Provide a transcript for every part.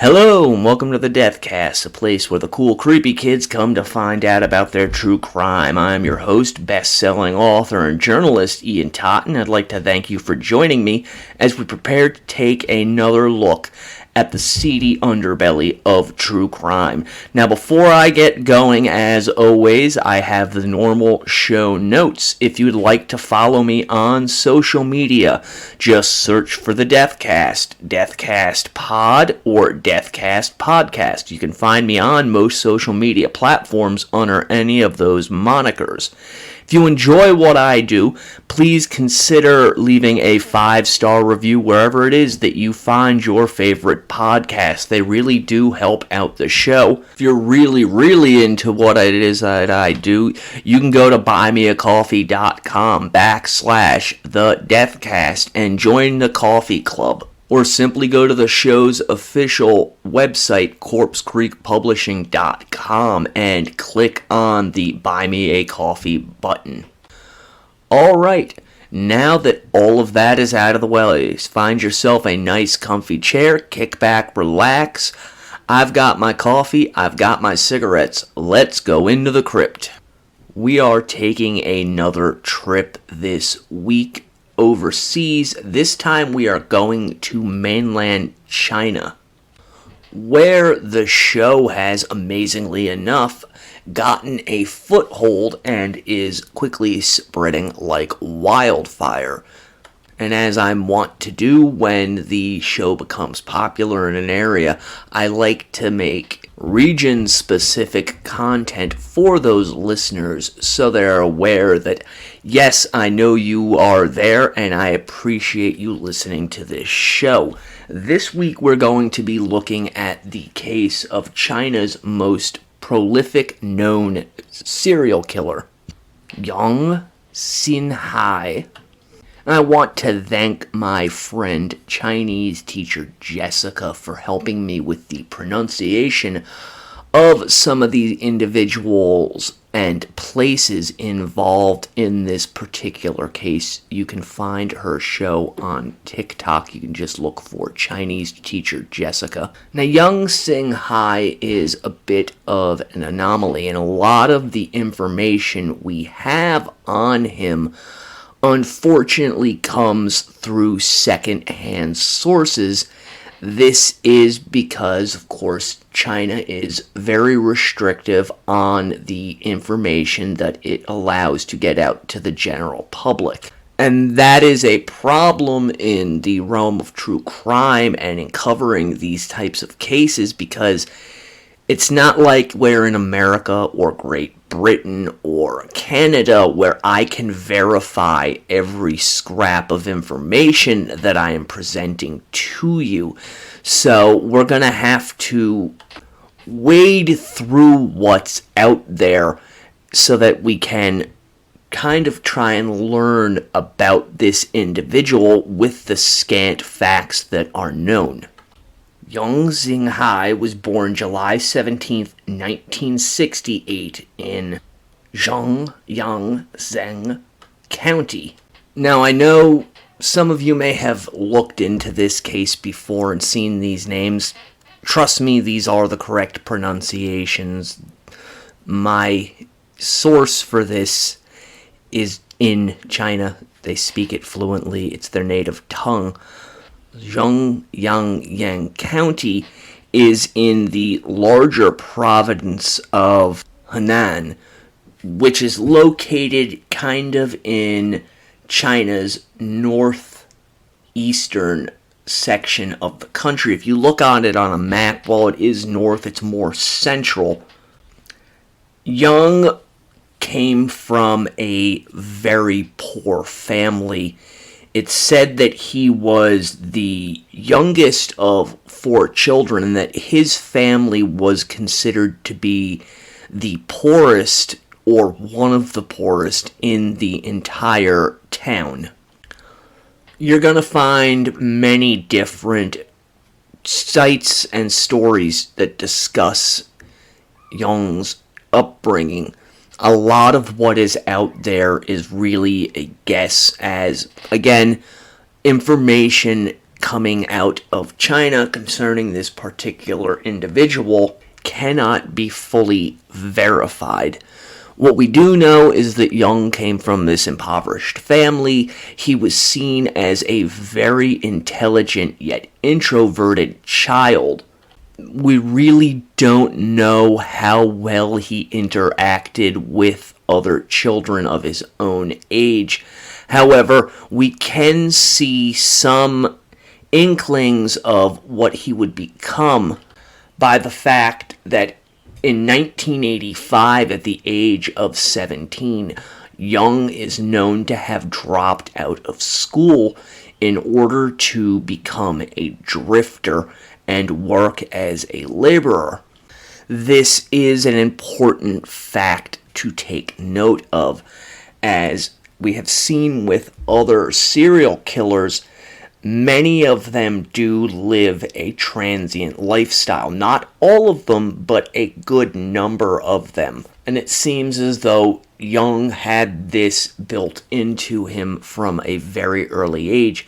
Hello, and welcome to the Deathcast, a place where the cool, creepy kids come to find out about their true crime. I'm your host, best-selling author and journalist Ian Totten. I'd like to thank you for joining me as we prepare to take another look at the seedy underbelly of true crime. Now, before I get going, as always, I have the normal show notes. If you'd like to follow me on social media, just search for the Deathcast, Deathcast Pod, or Deathcast Podcast. You can find me on most social media platforms under any of those monikers. If you enjoy what I do, please consider leaving a 5-star review wherever it is that you find your favorite podcast. They really do help out the show. If you're really into what it is that I do, you can go to buymeacoffee.com/thedeathcast and join the coffee club. Or simply go to the show's official website, corpsecreekpublishing.com, and click on the Buy Me a Coffee button. Alright, now that all of that is out of the way, find yourself a nice comfy chair, kick back, relax. I've got my coffee, I've got my cigarettes. Let's go into the crypt. We are taking another trip this week overseas. This time we are going to mainland China, where the show has, amazingly enough, gotten a foothold and is quickly spreading like wildfire. And as I'm wont to do when the show becomes popular in an area, I like to make region-specific content for those listeners so they're aware that, yes, I know you are there and I appreciate you listening to this show. This week we're going to be looking at the case of China's most prolific known serial killer, Xinhai. I want to thank my friend, Chinese teacher Jessica, for helping me with the pronunciation of some of the individuals and places involved in this particular case. You can find her show on TikTok. You can just look for Chinese teacher Jessica. Now, Xinhai is a bit of an anomaly, and a lot of the information we have on him unfortunately comes through second-hand sources. This is because, of course, China is very restrictive on the information that it allows to get out to the general public. And that is a problem in the realm of true crime and in covering these types of cases, because it's not like we're in America or Great Britain or Canada where I can verify every scrap of information that I am presenting to you. So we're going to have to wade through what's out there so that we can kind of try and learn about this individual with the scant facts that are known. Xinhai was born July 17, 1968 in Zhang County. Now, I know some of you may have looked into this case before and seen these names. Trust me, these are the correct pronunciations. My source for this is in China. They speak it fluently. It's their native tongue. Zhongyang County is in the larger province of Henan, which is located kind of in China's northeastern section of the country. If you look on it on a map, while it is north, it's more central. Young came from a very poor family. It's said that he was the youngest of 4 children and that his family was considered to be the poorest or one of the poorest in the entire town. You're going to find many different sites and stories that discuss Young's upbringing. A lot of what is out there is really a guess, as, again, information coming out of China concerning this particular individual cannot be fully verified. What we do know is that Jung came from this impoverished family. He was seen as a very intelligent yet introverted child. We really don't know how well he interacted with other children of his own age. However, we can see some inklings of what he would become by the fact that in 1985, at the age of 17, Jung is known to have dropped out of school in order to become a drifter and work as a laborer. This is an important fact to take note of, as we have seen with other serial killers. Many of them do live a transient lifestyle. Not all of them, but a good number of them. And it seems as though Jung had this built into him from a very early age.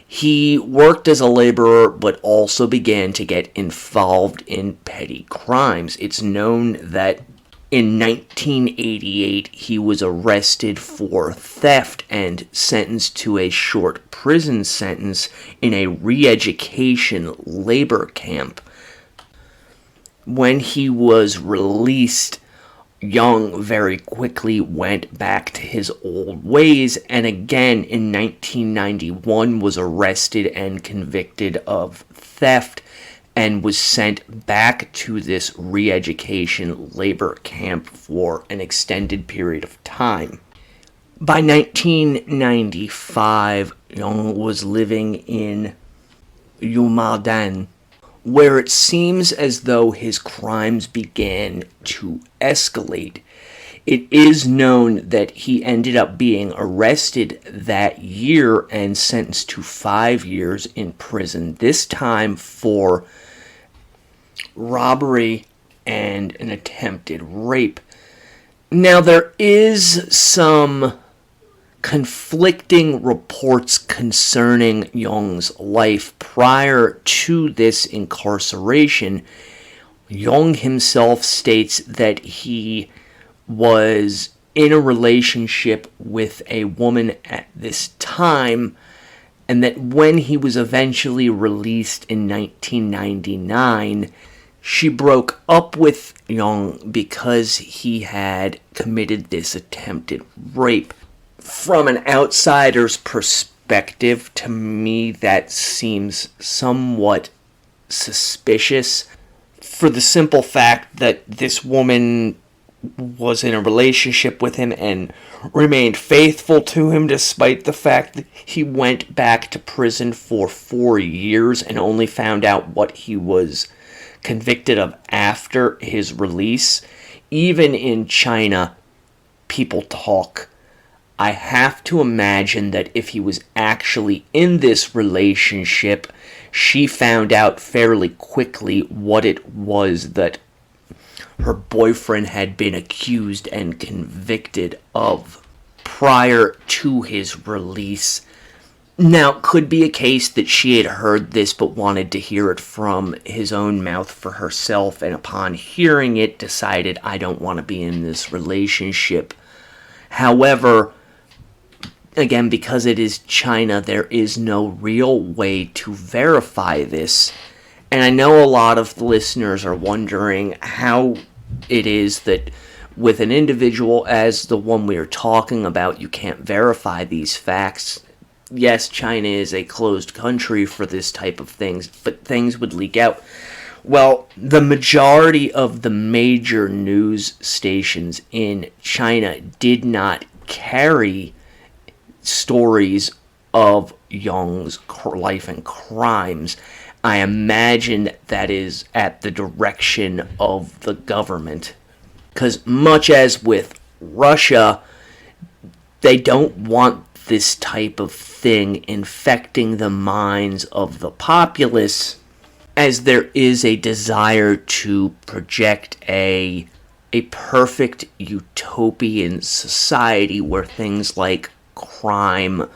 He worked as a laborer, but also began to get involved in petty crimes. It's known that in 1988, he was arrested for theft and sentenced to a short prison sentence in a re-education labor camp. When he was released, Jung very quickly went back to his old ways, and again in 1991 was arrested and convicted of theft, and was sent back to this re-education labor camp for an extended period of time. By 1995, Jung was living in Yumadan, where it seems as though his crimes began to escalate. It is known that he ended up being arrested that year and sentenced to 5 years in prison, this time for robbery and an attempted rape. Now, there is some conflicting reports concerning Jung's life prior to this incarceration. Jung himself states that he was in a relationship with a woman at this time, and that when he was eventually released in 1999, she broke up with Jung because he had committed this attempted rape. From an outsider's perspective, to me, that seems somewhat suspicious, for the simple fact that this woman was in a relationship with him and remained faithful to him despite the fact that he went back to prison for 4 years and only found out what he was convicted of after his release. Even in China, people talk. I have to imagine that if he was actually in this relationship, she found out fairly quickly what it was that her boyfriend had been accused and convicted of prior to his release. Now, it could be a case that she had heard this but wanted to hear it from his own mouth for herself, and upon hearing it decided, I don't want to be in this relationship. However, again, because it is China, there is no real way to verify this. And I know a lot of the listeners are wondering how it is that with an individual as the one we are talking about, you can't verify these facts. Yes, China is a closed country for this type of things, but things would leak out. Well, the majority of the major news stations in China did not carry stories of Jung's life and crimes. I imagine that is at the direction of the government, because much as with Russia, they don't want this type of thing infecting the minds of the populace, as there is a desire to project a perfect utopian society where things like crime,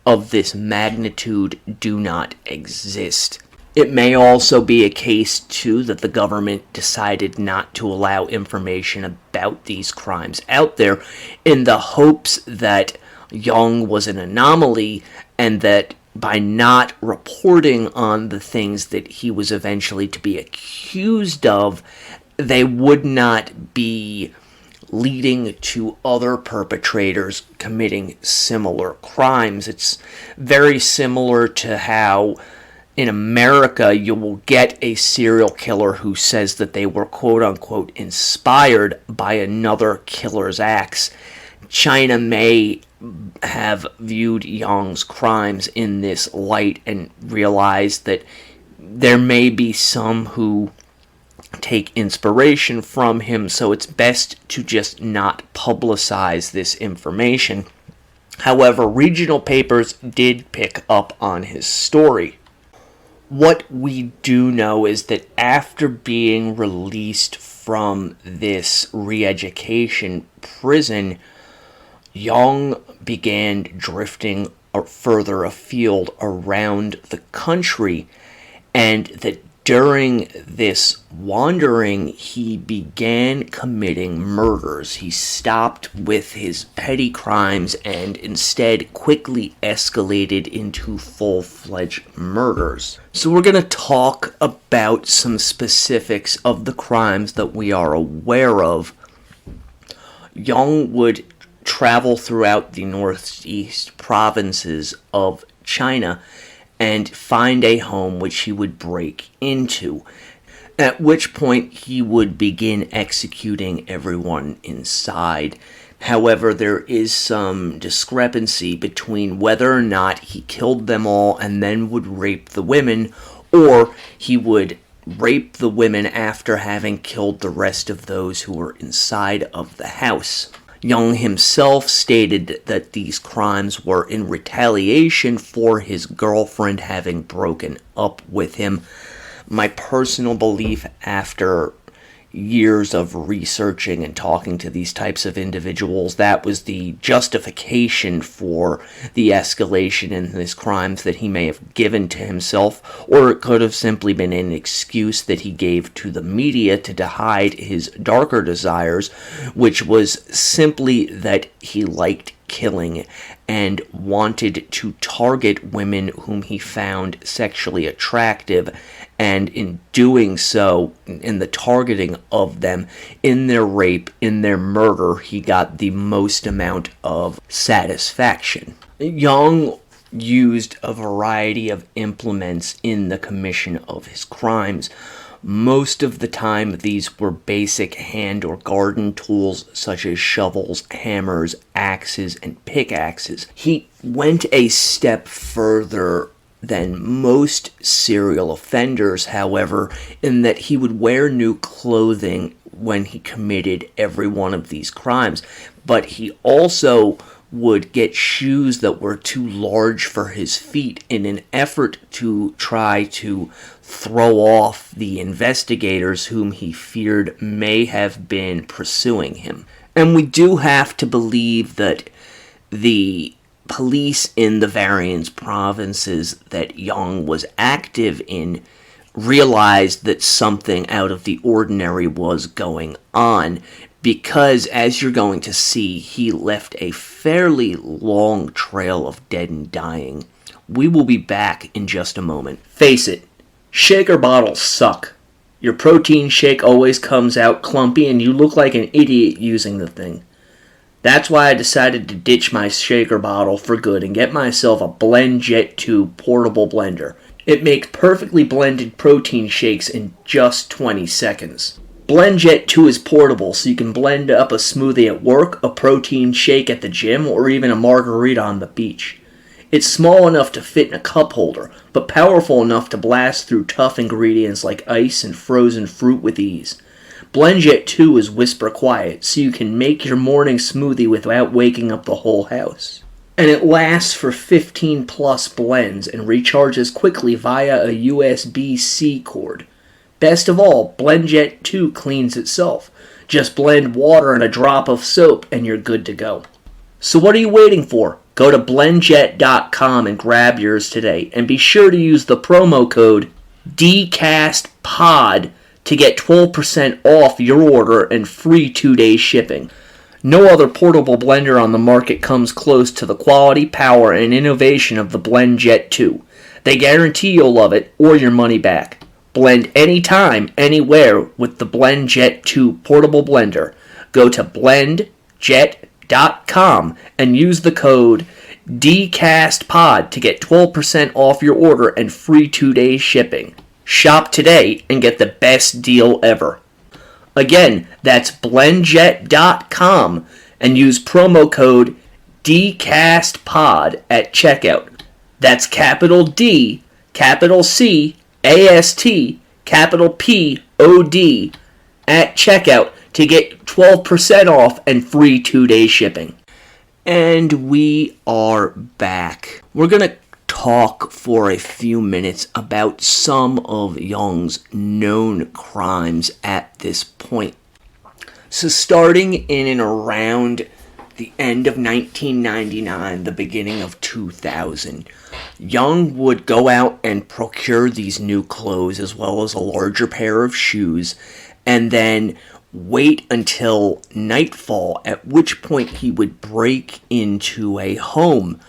of this magnitude do not exist. It may also be a case, too, that the government decided not to allow information about these crimes out there in the hopes that Yang was an anomaly, and that by not reporting on the things that he was eventually to be accused of, they would not be leading to other perpetrators committing similar crimes. It's very similar to how in America you will get a serial killer who says that they were quote-unquote inspired by another killer's acts. China may have viewed Yang's crimes in this light and realized that there may be some who take inspiration from him, so it's best to just not publicize this information. However, regional papers did pick up on his story. What we do know is that after being released from this re-education prison, Yang began drifting further afield around the country, and that during this wandering, he began committing murders. He stopped with his petty crimes and instead quickly escalated into full-fledged murders. So we're going to talk about some specifics of the crimes that we are aware of. Yang would travel throughout the northeast provinces of China and find a home which he would break into, at which point he would begin executing everyone inside. However, there is some discrepancy between whether or not he killed them all and then would rape the women, or he would rape the women after having killed the rest of those who were inside of the house. Yang himself stated that these crimes were in retaliation for his girlfriend having broken up with him. My personal belief, after years of researching and talking to these types of individuals, that was the justification for the escalation in his crimes that he may have given to himself, or it could have simply been an excuse that he gave to the media to hide his darker desires, which was simply that he liked killing and wanted to target women whom he found sexually attractive, and in doing so, in the targeting of them, in their rape, in their murder, he got the most amount of satisfaction. Yang used a variety of implements in the commission of his crimes. Most of the time, these were basic hand or garden tools such as shovels, hammers, axes, and pickaxes. He went a step further than most serial offenders, however, in that he would wear new clothing when he committed every one of these crimes, but he also would get shoes that were too large for his feet in an effort to try to throw off the investigators whom he feared may have been pursuing him. And we do have to believe that the police in the various provinces that Yang was active in realized that something out of the ordinary was going on, because, as you're going to see, he left a fairly long trail of dead and dying. We will be back in just a moment. Face it, shaker bottles suck. Your protein shake always comes out clumpy and you look like an idiot using the thing. That's why I decided to ditch my shaker bottle for good and get myself a BlendJet 2 portable blender. It makes perfectly blended protein shakes in just 20 seconds. BlendJet 2 is portable, so you can blend up a smoothie at work, a protein shake at the gym, or even a margarita on the beach. It's small enough to fit in a cup holder, but powerful enough to blast through tough ingredients like ice and frozen fruit with ease. BlendJet 2 is whisper quiet, so you can make your morning smoothie without waking up the whole house. And it lasts for 15 plus blends and recharges quickly via a USB-C cord. Best of all, BlendJet 2 cleans itself. Just blend water and a drop of soap and you're good to go. So what are you waiting for? Go to BlendJet.com and grab yours today. And be sure to use the promo code DCASTPOD to get 12% off your order and free 2-day shipping. No other portable blender on the market comes close to the quality, power, and innovation of the BlendJet 2. They guarantee you'll love it or your money back. Blend anytime, anywhere with the BlendJet 2 portable blender. Go to BlendJet.com and use the code DCASTPOD to get 12% off your order and free 2-day shipping. Shop today and get the best deal ever. Again, that's BlendJet.com and use promo code DCASTPOD at checkout. That's capital D, capital C, AST, capital POD at checkout to get 12% off and free 2-day shipping. And we are back. We're going to talk for a few minutes about some of Jung's known crimes at this point. So starting in and around the end of 1999, the beginning of 2000, Jung would go out and procure these new clothes as well as a larger pair of shoes, and then wait until nightfall, at which point he would break into a home,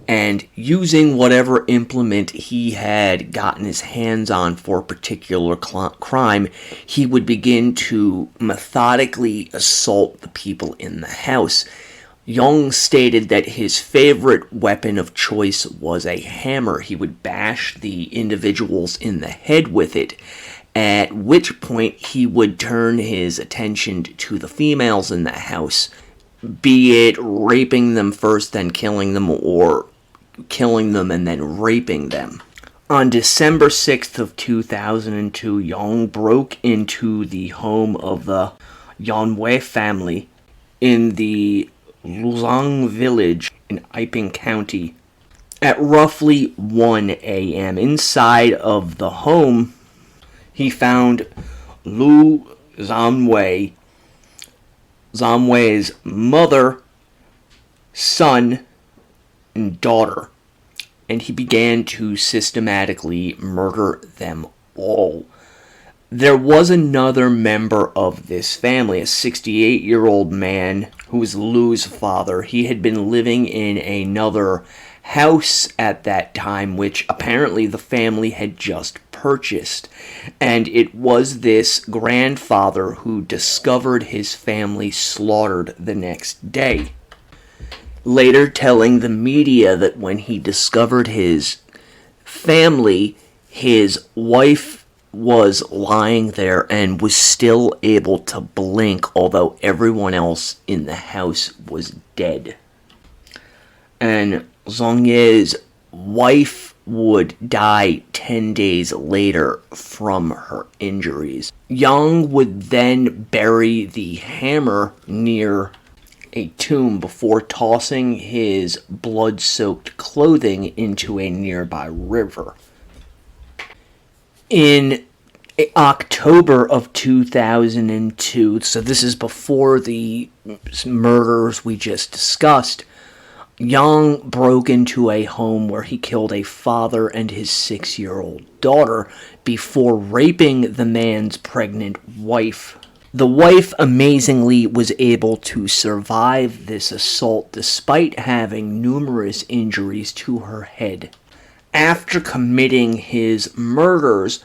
and using whatever implement he had gotten his hands on for a particular crime, he would begin to methodically assault the people in the house. Jung stated that his favorite weapon of choice was a hammer. He would bash the individuals in the head with it, at which point he would turn his attention to the females in the house, be it raping them first, then killing them, or killing them and then raping them. On December 6th of 2002, Jung broke into the home of the Xinhai family in the Luzang village in Iping County at roughly 1 a.m. Inside of the home, he found Lu Zhanwei's mother, son, and daughter, and he began to systematically murder them all. There was another member of this family, a 68-year-old man who was Lu's father. He had been living in another house at that time, which apparently the family had just purchased. And it was this grandfather who discovered his family slaughtered the next day, later telling the media that when he discovered his family, his wife was lying there and was still able to blink, although everyone else in the house was dead. And Zhongye's wife would die 10 days later from her injuries. Jung would then bury the hammer near a tomb before tossing his blood-soaked clothing into a nearby river. In October of 2002, so this is before the murders we just discussed, Jung broke into a home where he killed a father and his 6-year-old daughter before raping the man's pregnant wife. The wife, amazingly, was able to survive this assault despite having numerous injuries to her head. After committing his murders,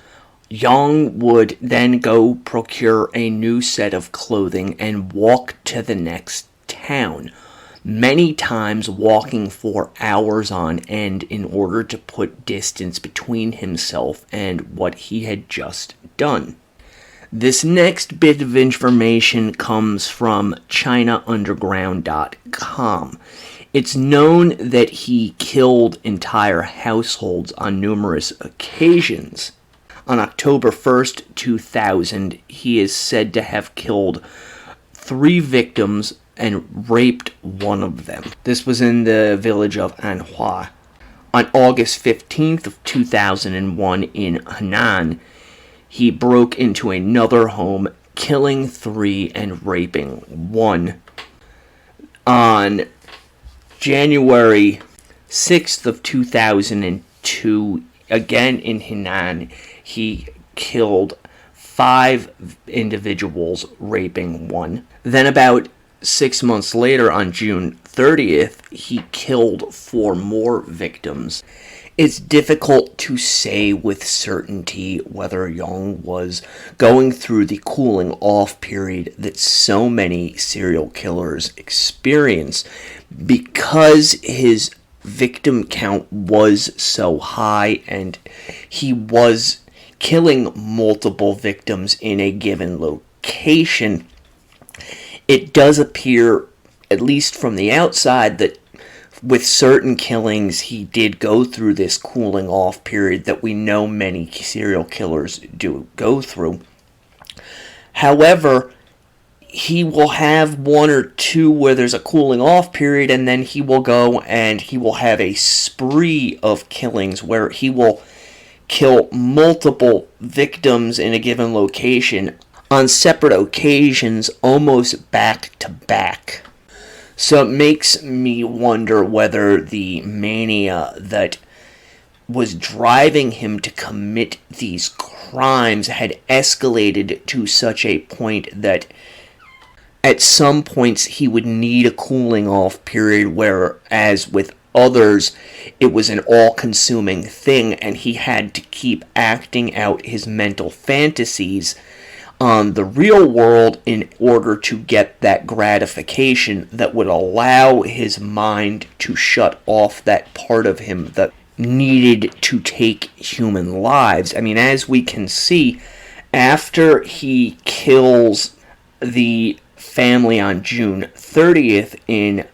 Jung would then go procure a new set of clothing and walk to the next town, many times walking for hours on end in order to put distance between himself and what he had just done. This next bit of information comes from ChinaUnderground.com. It's known that he killed entire households on numerous occasions. On October 1st, 2000, he is said to have killed 3 victims and raped one of them. This was in the village of Anhua. On August 15th of 2001 in Henan, he broke into another home, killing 3 and raping 1. On January 6th of 2002, again in Henan, he killed 5 individuals, raping 1. Then about 6 months later, on June 30th, he killed 4 more victims. It's difficult to say with certainty whether Yang was going through the cooling off period that so many serial killers experience, because his victim count was so high and he was killing multiple victims in a given location. It does appear, at least from the outside, that with certain killings, he did go through this cooling off period that we know many serial killers do go through. However, he will have 1 or 2 where there's a cooling off period, and then he will go and he will have a spree of killings where he will kill multiple victims in a given location on separate occasions, almost back to back. So it makes me wonder whether the mania that was driving him to commit these crimes had escalated to such a point that at some points he would need a cooling off period, whereas with others it was an all-consuming thing and he had to keep acting out his mental fantasies on the real world in order to get that gratification that would allow his mind to shut off that part of him that needed to take human lives. I mean, as we can see, after he kills the family on June 30th in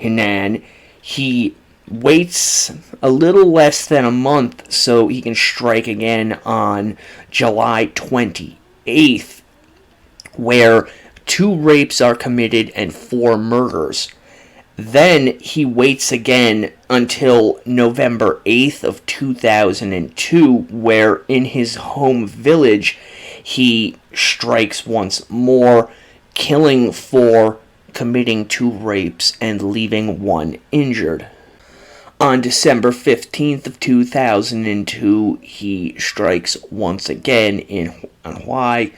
Henan, he waits a little less than a month so he can strike again on July 28th, where 2 rapes are committed and 4 murders. Then he waits again until November 8th of 2002, where in his home village he strikes once more, killing 4, committing 2 rapes, and leaving 1 injured. On December 15th of 2002, he strikes once again in Xinhai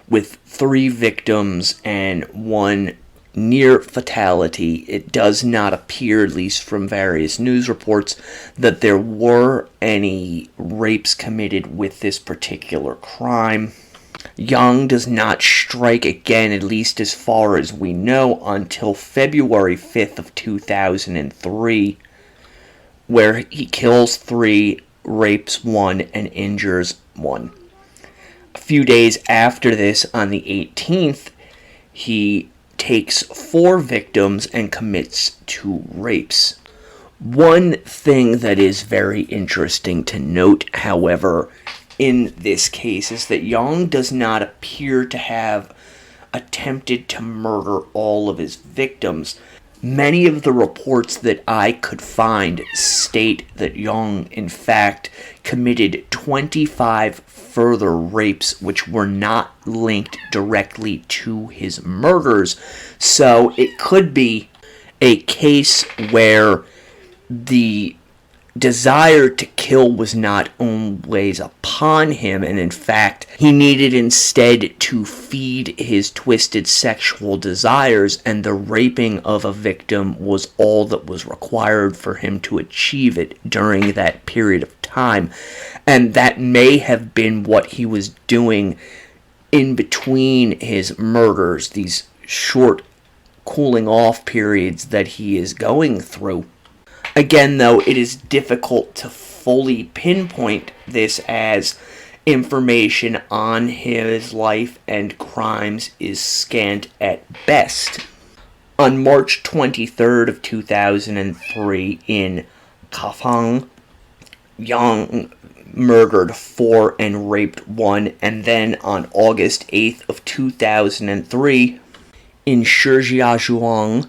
with 3 victims and 1 near fatality. It does not appear, at least from various news reports, that there were any rapes committed with this particular crime. Yang does not strike again, at least as far as we know, until February 5th of 2003, where he kills 3, rapes 1, and injures 1. A few days after this, on the 18th, he takes 4 victims and commits 2 rapes. One thing that is very interesting to note, however, in this case is that Yang does not appear to have attempted to murder all of his victims. Many of the reports that I could find state that Yang, in fact, committed 25 further rapes which were not linked directly to his murders. So it could be a case where the desire to kill was not always upon him, and in fact, he needed instead to feed his twisted sexual desires, and the raping of a victim was all that was required for him to achieve it during that period of time. And that may have been what he was doing in between his murders, these short cooling off periods that he is going through. Again, though, it is difficult to fully pinpoint this, as information on his life and crimes is scant at best. On March 23rd of 2003 in Kafang, Yang murdered 4 and raped 1, and then on August 8th of 2003 in Shijiazhuang,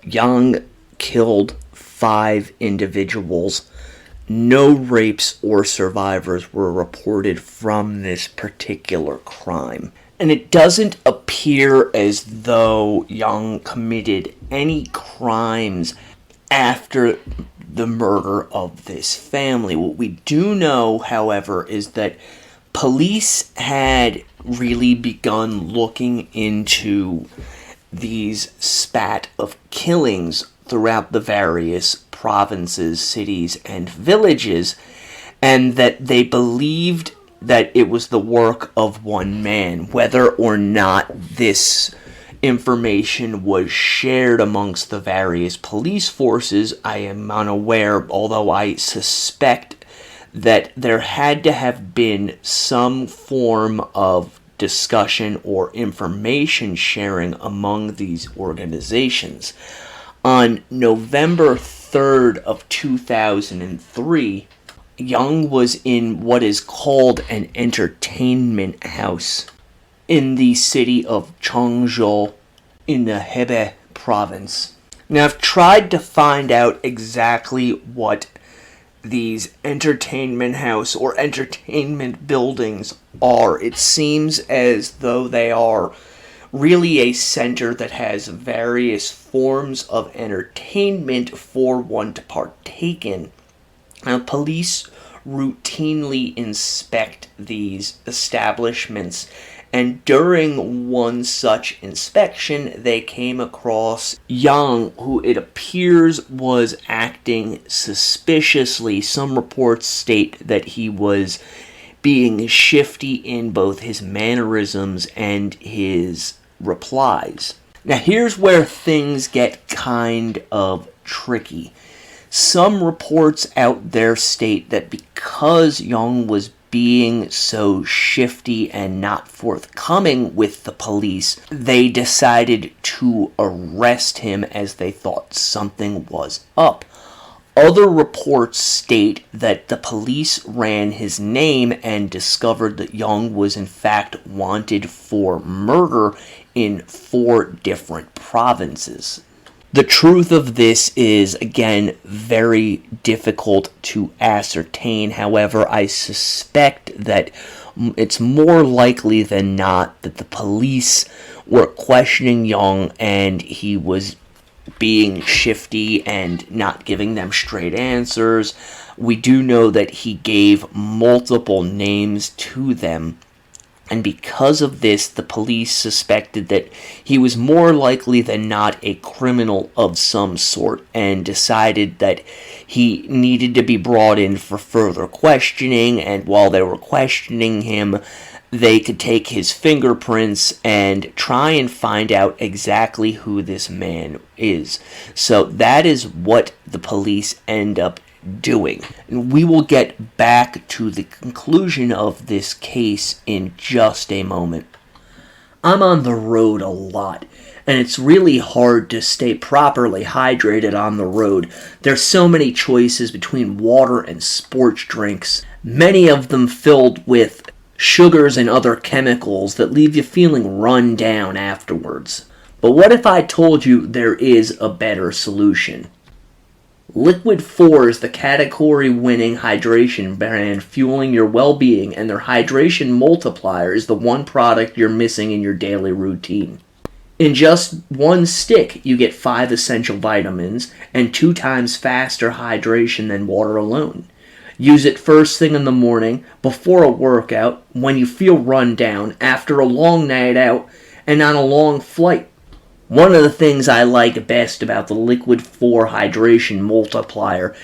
Yang killed 5 individuals. No rapes or survivors were reported from this particular crime. And it doesn't appear as though Yang committed any crimes after the murder of this family. What we do know, however, is that police had really begun looking into these spat of killings throughout the various provinces, cities, and villages, and that they believed that it was the work of one man. Whether or not this information was shared amongst the various police forces, I am unaware, although I suspect that there had to have been some form of discussion or information sharing among these organizations. On November 3rd of 2003, Young was in what is called an entertainment house in the city of Changzhou in the Hebei province. Now, I've tried to find out exactly what these entertainment house or entertainment buildings are. It seems as though they are really a center that has various forms of entertainment for one to partake in. Now, police routinely inspect these establishments, and during one such inspection, they came across Yang, who it appears was acting suspiciously. Some reports state that he was being shifty in both his mannerisms and his replies. Now, here's where things get kind of tricky. Some reports out there state that because Young was being so shifty and not forthcoming with the police, they decided to arrest him as they thought something was up. Other reports state that the police ran his name and discovered that Young was in fact wanted for murder in 4 different provinces. The truth of this is, again, very difficult to ascertain. However, I suspect that it's more likely than not that the police were questioning Young and he was being shifty and not giving them straight answers. We do know that he gave multiple names to them. And because of this, the police suspected that he was more likely than not a criminal of some sort and decided that he needed to be brought in for further questioning, and while they were questioning him, they could take his fingerprints and try and find out exactly who this man is. So that is what the police end up doing. And we will get back to the conclusion of this case in just a moment. I'm on the road a lot, and it's really hard to stay properly hydrated on the road. There's so many choices between water and sports drinks, many of them filled with sugars and other chemicals that leave you feeling run down afterwards. But what if I told you there is a better solution? Liquid 4 is the category-winning hydration brand fueling your well-being, and their hydration multiplier is the one product you're missing in your daily routine. In just one stick, you get 5 essential vitamins and 2 times faster hydration than water alone. Use it first thing in the morning, before a workout, when you feel run down, after a long night out, and on a long flight. One of the things I like best about the Liquid 4 Hydration Multiplier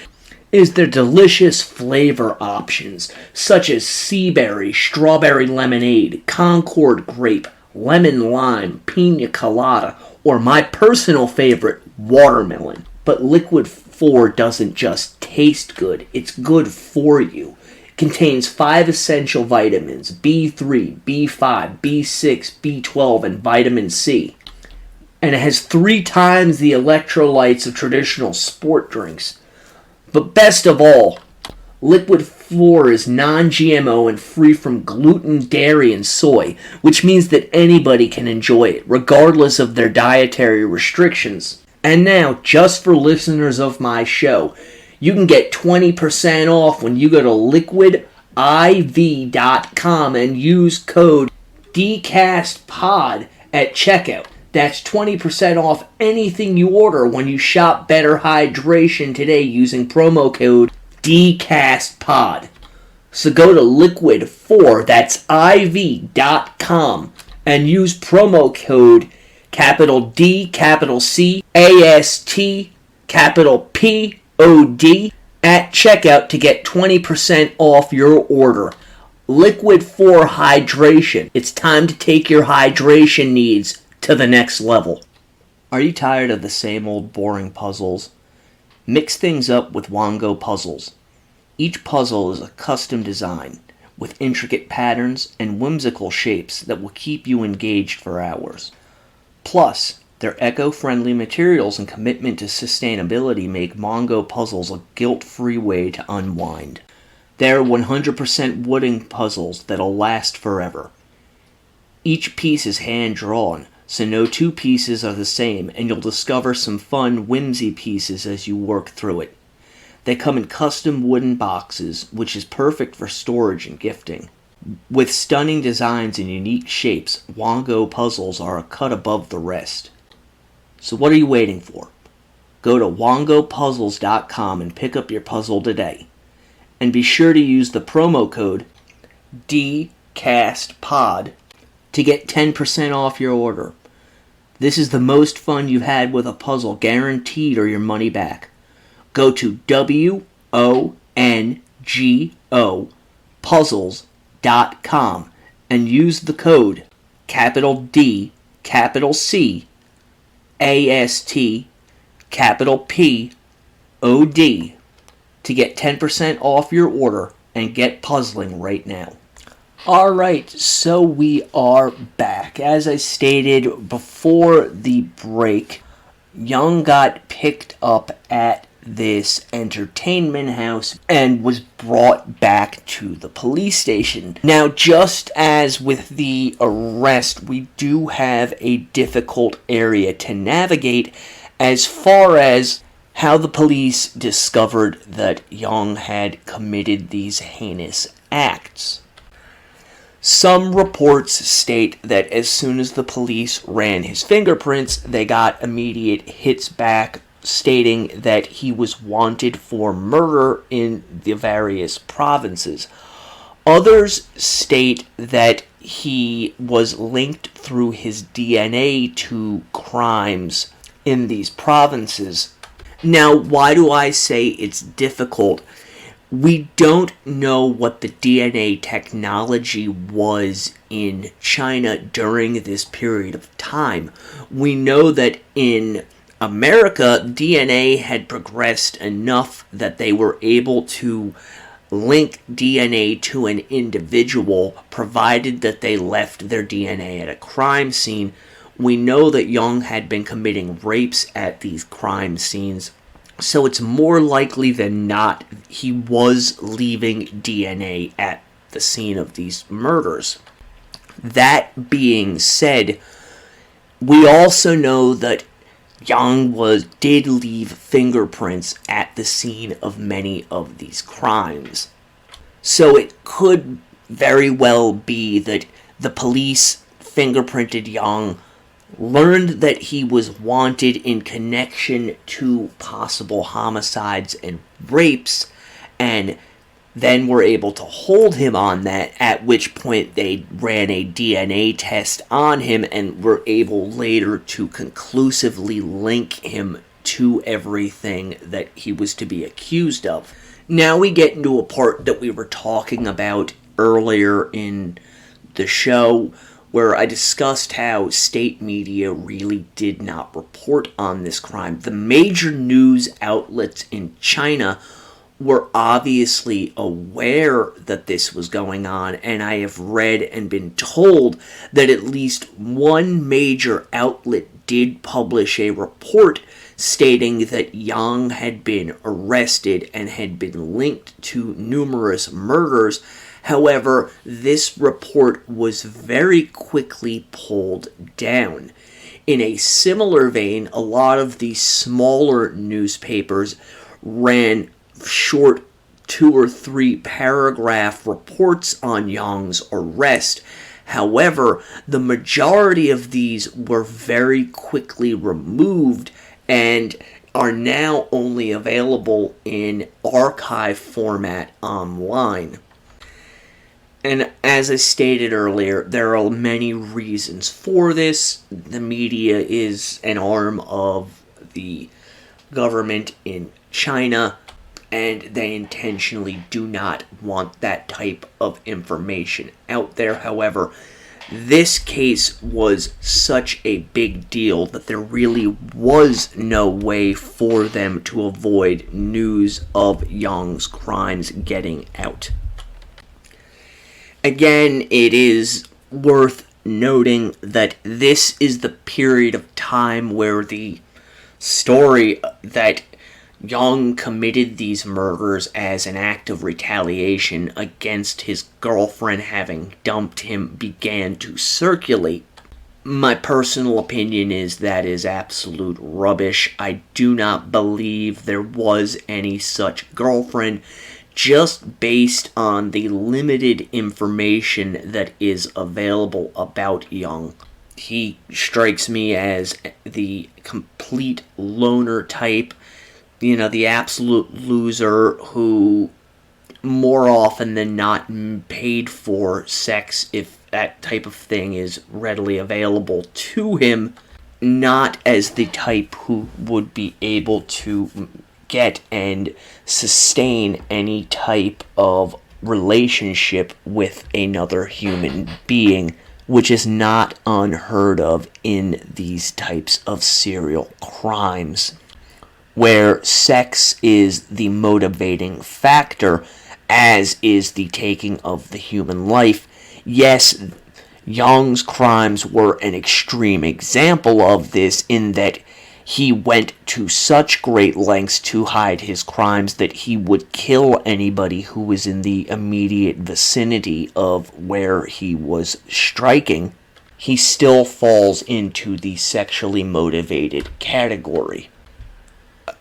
is their delicious flavor options, such as sea berry, strawberry lemonade, Concord grape, lemon lime, pina colada, or my personal favorite, watermelon. But Liquid 4 doesn't just taste good, it's good for you. It contains 5 essential vitamins, B3, B5, B6, B12, and vitamin C. And it has 3 times the electrolytes of traditional sport drinks. But best of all, Liquid 4 is non-GMO and free from gluten, dairy, and soy, which means that anybody can enjoy it, regardless of their dietary restrictions. And now, just for listeners of my show, you can get 20% off when you go to liquidiv.com and use code DCASTPOD at checkout. That's 20% off anything you order when you shop Better Hydration today using promo code DCASTPOD. So go to liquid4, that's IV.com, and use promo code capital D, capital C, AST, capital POD at checkout to get 20% off your order. Liquid 4 Hydration. It's time to take your hydration needs to the next level. Are you tired of the same old boring puzzles? Mix things up with Wongo Puzzles. Each puzzle is a custom design with intricate patterns and whimsical shapes that will keep you engaged for hours. Plus, their eco-friendly materials and commitment to sustainability make Wongo Puzzles a guilt-free way to unwind. They're 100% wooden puzzles that'll last forever. Each piece is hand-drawn, so no two pieces are the same, and you'll discover some fun, whimsy pieces as you work through it. They come in custom wooden boxes, which is perfect for storage and gifting. With stunning designs and unique shapes, Wongo Puzzles are a cut above the rest. So what are you waiting for? Go to wongopuzzles.com and pick up your puzzle today. And be sure to use the promo code DCASTPOD to get 10% off your order. This is the most fun you've had with a puzzle, guaranteed, or your money back. Go to WONGO puzzles.com and use the code capital D, capital C, AST, capital P, OD to get 10% off your order and get puzzling right now. Alright, so we are back. As I stated before the break, Young got picked up at this entertainment house and was brought back to the police station. Now, just as with the arrest, we do have a difficult area to navigate as far as how the police discovered that Young had committed these heinous acts. Some reports state that as soon as the police ran his fingerprints, they got immediate hits back stating that he was wanted for murder in the various provinces. Others state that he was linked through his DNA to crimes in these provinces. Now, why do I say it's difficult? We don't know what the DNA technology was in China during this period of time. We know that in America, DNA had progressed enough that they were able to link DNA to an individual, provided that they left their DNA at a crime scene. We know that Young had been committing rapes at these crime scenes, so it's more likely than not he was leaving DNA at the scene of these murders. That being said, we also know that Young did leave fingerprints at the scene of many of these crimes. So it could very well be that the police fingerprinted Young, learned that he was wanted in connection to possible homicides and rapes, and then were able to hold him on that, at which point they ran a DNA test on him and were able later to conclusively link him to everything that he was to be accused of. Now we get into a part that we were talking about earlier in the show, where I discussed how state media really did not report on this crime. The major news outlets in China were obviously aware that this was going on, and I have read and been told that at least one major outlet did publish a report stating that Yang had been arrested and had been linked to numerous murders. However, this report was very quickly pulled down. In a similar vein, a lot of the smaller newspapers ran short 2 or 3 paragraph reports on Yang's arrest. However, the majority of these were very quickly removed and are now only available in archive format online. And as I stated earlier, there are many reasons for this. The media is an arm of the government in China, and they intentionally do not want that type of information out there. However, this case was such a big deal that there really was no way for them to avoid news of Yang's crimes getting out. Again, it is worth noting that this is the period of time where the story that Yang committed these murders as an act of retaliation against his girlfriend having dumped him began to circulate. My personal opinion is that is absolute rubbish. I do not believe there was any such girlfriend, just based on the limited information that is available about Yang. He strikes me as the complete loner type, the absolute loser who more often than not paid for sex if that type of thing is readily available to him, not as the type who would be able to get and sustain any type of relationship with another human being, which is not unheard of in these types of serial crimes, where sex is the motivating factor, as is the taking of the human life. Yes, Yang's crimes were an extreme example of this, in that he went to such great lengths to hide his crimes that he would kill anybody who was in the immediate vicinity of where he was striking. He still falls into the sexually motivated category.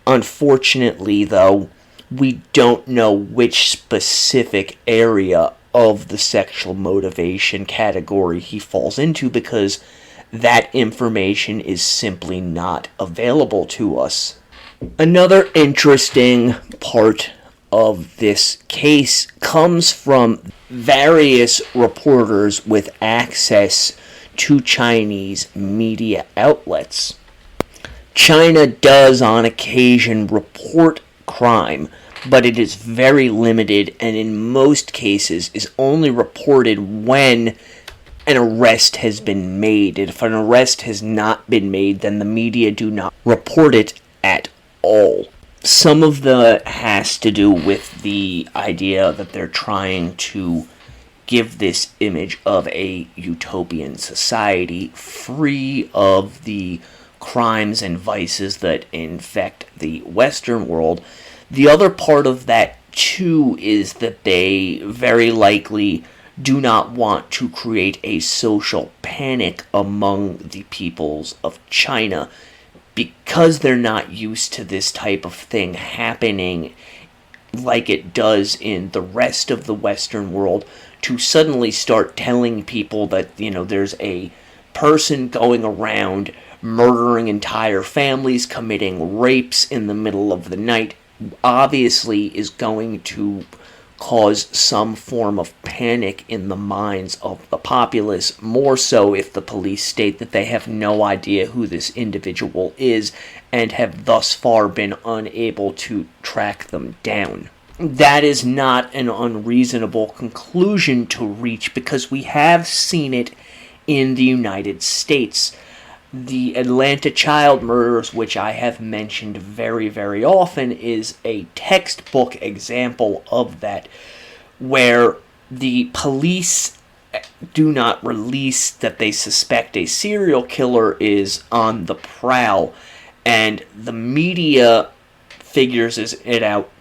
Unfortunately, though, we don't know which specific area of the sexual motivation category he falls into, because that information is simply not available to us. Another interesting part of this case comes from various reporters with access to Chinese media outlets. China does on occasion report crime, but it is very limited, and in most cases is only reported when an arrest has been made. If an arrest has not been made, then the media do not report it at all. Some of that has to do with the idea that they're trying to give this image of a utopian society free of the crimes and vices that infect the Western world. The other part of that, too, is that they very likely do not want to create a social panic among the peoples of China, because they're not used to this type of thing happening like it does in the rest of the Western world. To suddenly start telling people that, there's a person going around murdering entire families, committing rapes in the middle of the night, obviously is going to cause some form of panic in the minds of the populace, more so if the police state that they have no idea who this individual is and have thus far been unable to track them down. That is not an unreasonable conclusion to reach, because we have seen it in the United States. The Atlanta child murders, which I have mentioned very, very often, is a textbook example of that, where the police do not release that they suspect a serial killer is on the prowl, and the media figures it out,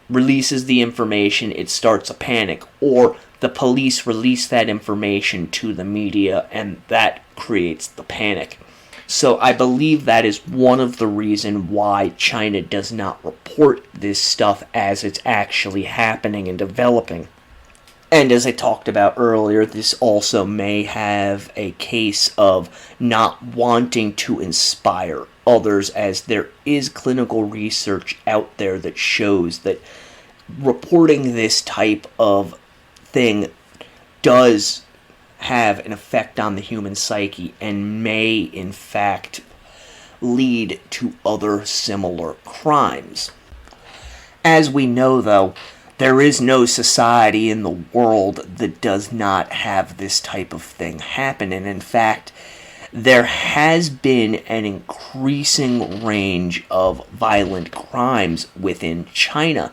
releases the information, it starts a panic, or the police release that information to the media, and that creates the panic. So I believe that is one of the reasons why China does not report this stuff as it's actually happening and developing. And as I talked about earlier, this also may have a case of not wanting to inspire others, as there is clinical research out there that shows that reporting this type of thing does have an effect on the human psyche and may, in fact, lead to other similar crimes. As we know, though, there is no society in the world that does not have this type of thing happen, and in fact, there has been an increasing range of violent crimes within China.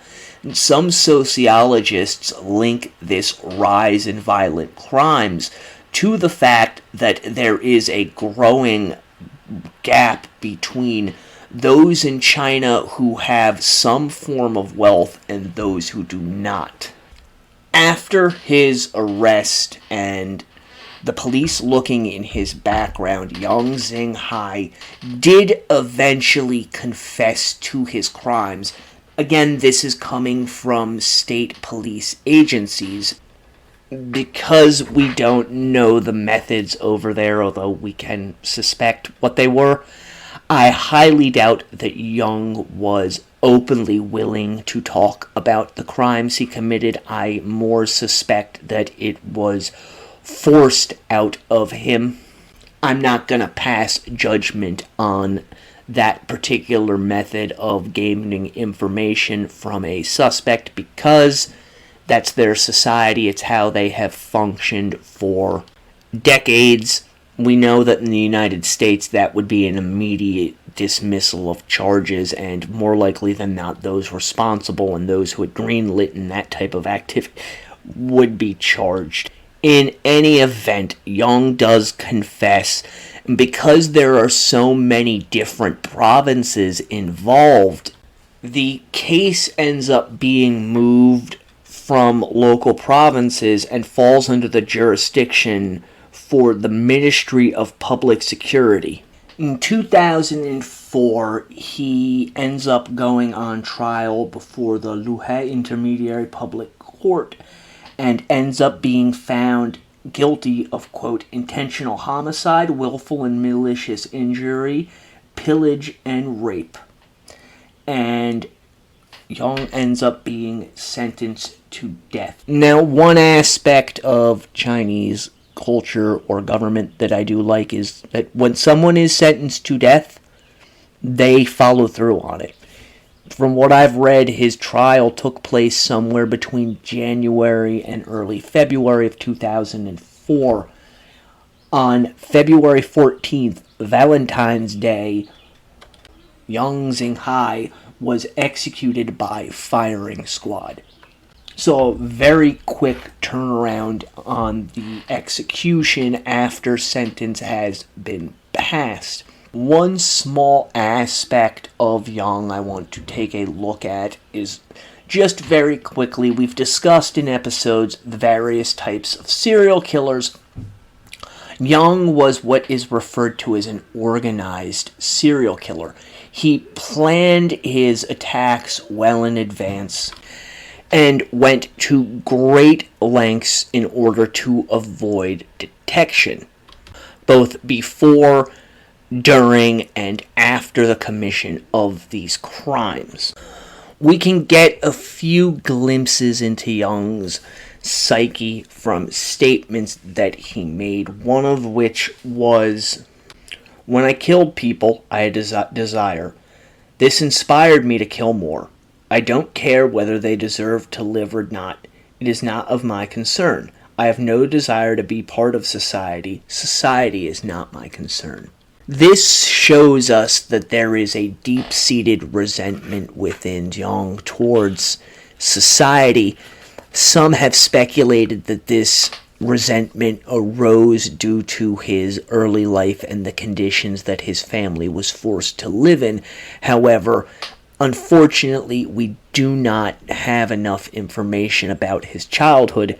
Some sociologists link this rise in violent crimes to the fact that there is a growing gap between those in China who have some form of wealth and those who do not. After his arrest and the police looking in his background, young Xinhai did eventually confess to his crimes. Again, this is coming from state police agencies. Because we don't know the methods over there, although we can suspect what they were, I highly doubt that Young was openly willing to talk about the crimes he committed. I more suspect that it was forced out of him. I'm not going to pass judgment on that particular method of gaining information from a suspect because that's their society. It's how they have functioned for decades. We know that in the United States that would be an immediate dismissal of charges, and more likely than not, those responsible and those who had greenlit in that type of activity would be charged. In any event, Young does confess, and because there are so many different provinces involved, the case ends up being moved from local provinces and falls under the jurisdiction for the Ministry of Public Security. In 2004, he ends up going on trial before the Luhe Intermediary Public Court and ends up being found guilty of, quote, intentional homicide, willful and malicious injury, pillage, and rape. And Young ends up being sentenced to death. Now, one aspect of Chinese culture or government that I do like is that when someone is sentenced to death, they follow through on it. From what I've read, his trial took place somewhere between January and early February of 2004. On February 14th, Valentine's Day, young Xinhai was executed by firing squad. So a very quick turnaround on the execution after sentence has been passed. One small aspect of Young I want to take a look at is just very quickly, we've discussed in episodes the various types of serial killers. Young was what is referred to as an organized serial killer. He planned his attacks well in advance and went to great lengths in order to avoid detection, both before, during, and after the commission of these crimes. We can get a few glimpses into Young's psyche from statements that he made, one of which was, "When I killed people, I had desire. This inspired me to kill more. I don't care whether they deserve to live or not. It is not of my concern. I have no desire to be part of society. Society is not my concern." This shows us that there is a deep-seated resentment within Young towards society. Some have speculated that this resentment arose due to his early life and the conditions that his family was forced to live in. However, unfortunately, we do not have enough information about his childhood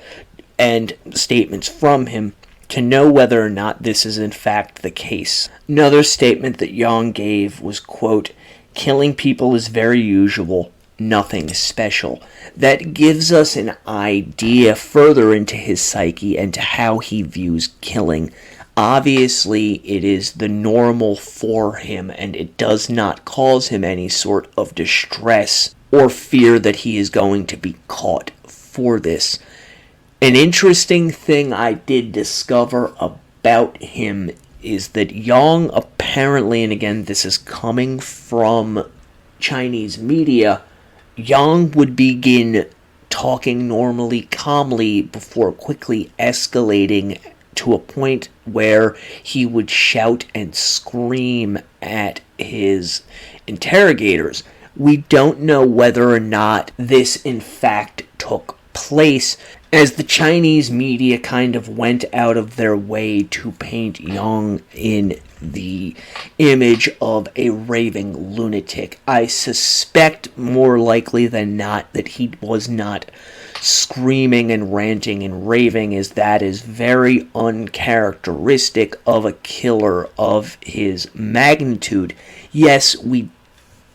and statements from him to know whether or not this is in fact the case. Another statement that Young gave was, quote, "Killing people is very usual. nothing special. That gives us an idea further into his psyche and to how he views killing. Obviously, it is the normal for him, and it does not cause him any sort of distress or fear that he is going to be caught for this. An interesting thing I did discover about him is that Yang apparently, and again this is coming from Chinese media, Yang would begin talking normally, calmly, before quickly escalating to a point where he would shout and scream at his interrogators. We don't know whether or not this in fact took place, as the Chinese media kind of went out of their way to paint Yang in the image of a raving lunatic. I suspect more likely than not that he was not screaming and ranting and raving, as that is very uncharacteristic of a killer of his magnitude. Yes,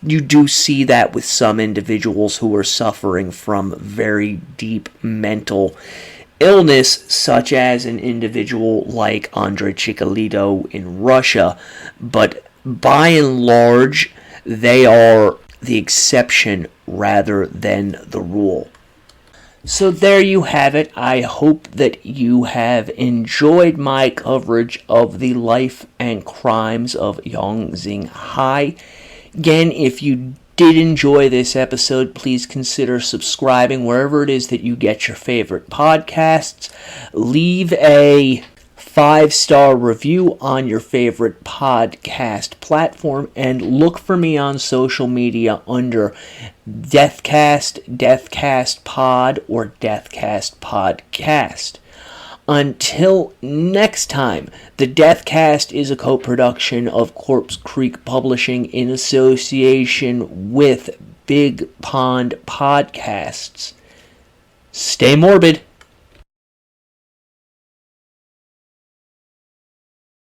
you do see that with some individuals who are suffering from very deep mental illness, such as an individual like Andrei Chikatilo in Russia, but by and large, they are the exception rather than the rule. So there you have it. I hope that you have enjoyed my coverage of the life and crimes of Yang Xinhai. Again, if you did enjoy this episode, please consider subscribing wherever it is that you get your favorite podcasts. Leave a 5-star review on your favorite podcast platform, and look for me on social media under Deathcast, Deathcast Pod, or Deathcast Podcast. Until next time, the Deathcast is a co-production of Corpse Creek Publishing in association with Big Pond Podcasts. Stay morbid.